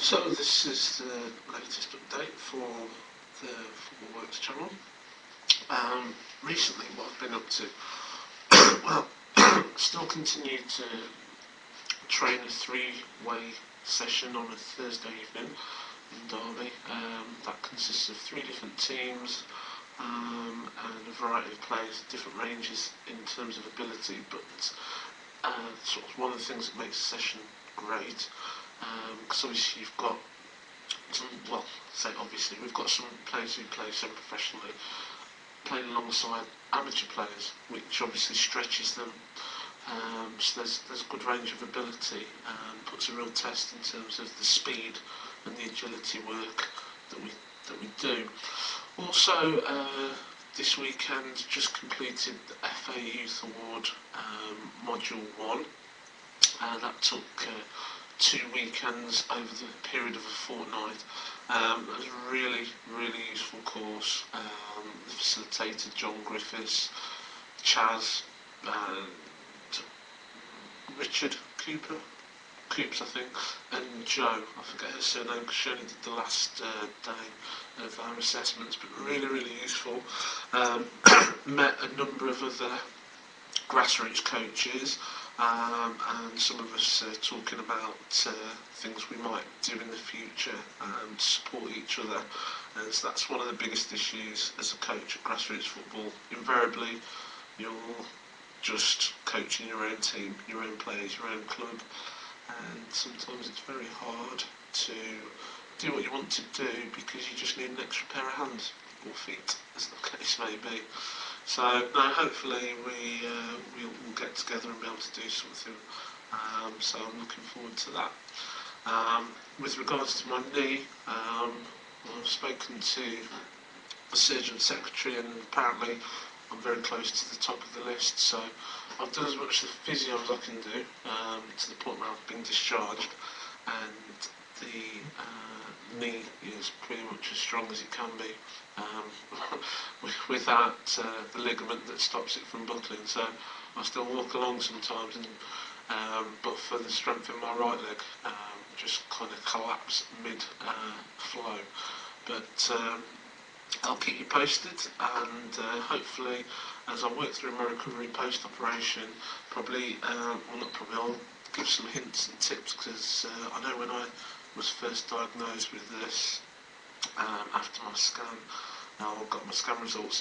So this is the latest update for the FootballWorks's channel. Recently what I've been up to, well, still continue to train a three-way session on a Thursday evening in Derby. That consists of 3 different teams and a variety of players, different ranges in terms of ability, but sort of one of the things that makes a session great, because obviously you've got some, well, say obviously, we've got some players who play semi-professionally playing alongside amateur players, which obviously stretches them. So there's a good range of ability and puts a real test in terms of the speed and the agility work that we do. Also, this weekend just completed the FA Youth Award Module 1. That took 2 weekends over the period of a fortnight. It was a really useful course. The facilitator, John Griffiths, Chaz, Richard Coops I think, and Joe, I forget her surname because she only did the last day of our assessments, but really useful. Met a number of other grassroots coaches, and some of us talking about things we might do in the future to support each other, and so that's one of the biggest issues as a coach of grassroots football. Invariably you're just coaching your own team, your own players, your own club, and sometimes it's very hard to do what you want to do because you just need an extra pair of hands or feet, as the case may be. So no, hopefully we'll get together and be able to do something. So I'm looking forward to that. With regards to my knee, I've spoken to the surgeon secretary, and apparently I'm very close to the top of the list. So I've done as much of the physio as I can do, to the point where I've been discharged, and the knee is pretty much as strong as it can be, without the ligament that stops it from buckling. So I still walk along sometimes, and but for the strength in my right leg, just kind of collapse mid flow. But I'll keep you posted, and hopefully as I work through my recovery post-operation, I'll give some hints and tips, because I know when I was first diagnosed with this, after my scan, I got my scan results,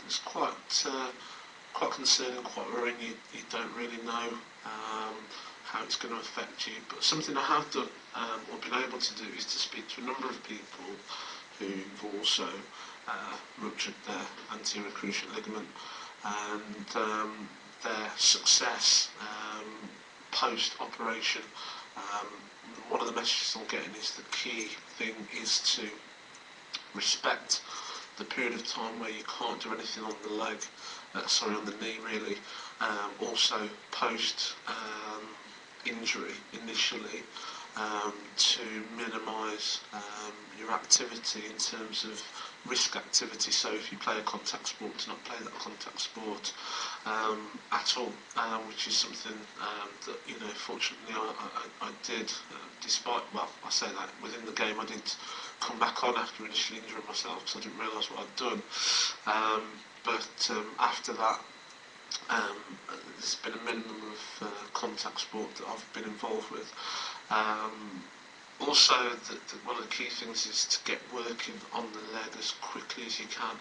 it's quite concerning, quite worrying. You don't really know how it's going to affect you, but something I have done or been able to do is to speak to a number of people who've also ruptured their anterior cruciate ligament, and their success post-operation. One of the messages I'm getting is the key thing is to respect the period of time where you can't do anything on the leg, on the knee really. Also post injury initially, to minimise your activity in terms of risk activity. So if you play a contact sport, to not play that contact sport at all, which is something that fortunately I did, despite, well, I say that within the game I did come back on after initially injuring myself because I didn't realise what I'd done, but after that there's been a minimum of contact sport that I've been involved with. Also, one of the key things is to get working on the leg as quickly as you can,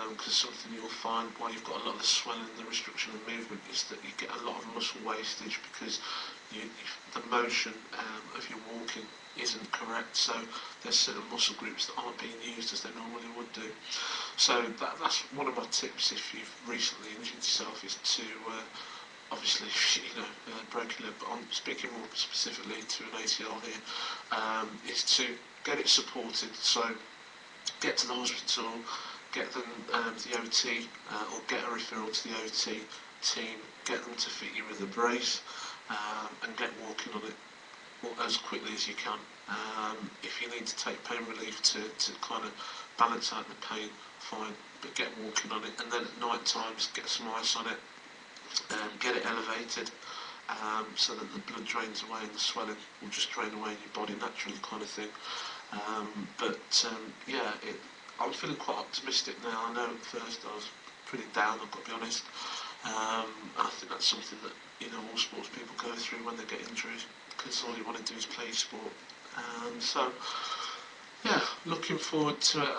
because something you'll find while you've got a lot of swelling and the restriction of movement is that you get a lot of muscle wastage, because the motion of your walking isn't correct. So there's certain muscle groups that aren't being used as they normally would do. So that's one of my tips if you've recently injured yourself, is to obviously, broken leg, but I'm speaking more specifically to an ACL here, is to get it supported. So get to the hospital, get them the OT, or get a referral to the OT team, get them to fit you with a brace, and get walking on it as quickly as you can. If you need to take pain relief to kind of balance out the pain, fine, but get walking on it, and then at night times get some ice on it, get it elevated, so that the blood drains away and the swelling will just drain away in your body naturally, kind of thing. Yeah, I'm feeling quite optimistic now. I know at first I was pretty down, I've got to be honest. I think that's something that all sports people go through when they get injured, because all you want to do is play sport. So yeah, looking forward to it.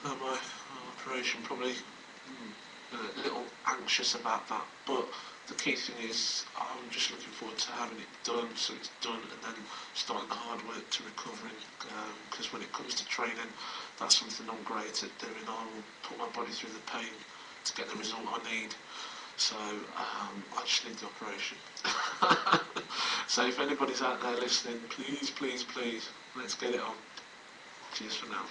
My operation, probably a little anxious about that, but the key thing is I'm just looking forward to having it done, so it's done, and then starting the hard work to recovering, because when it comes to training, that's something I'm great at doing. I will put my body through the pain to get the result I need. So I just need the operation. So if anybody's out there listening, please, please, please, let's get it on. Cheers for now.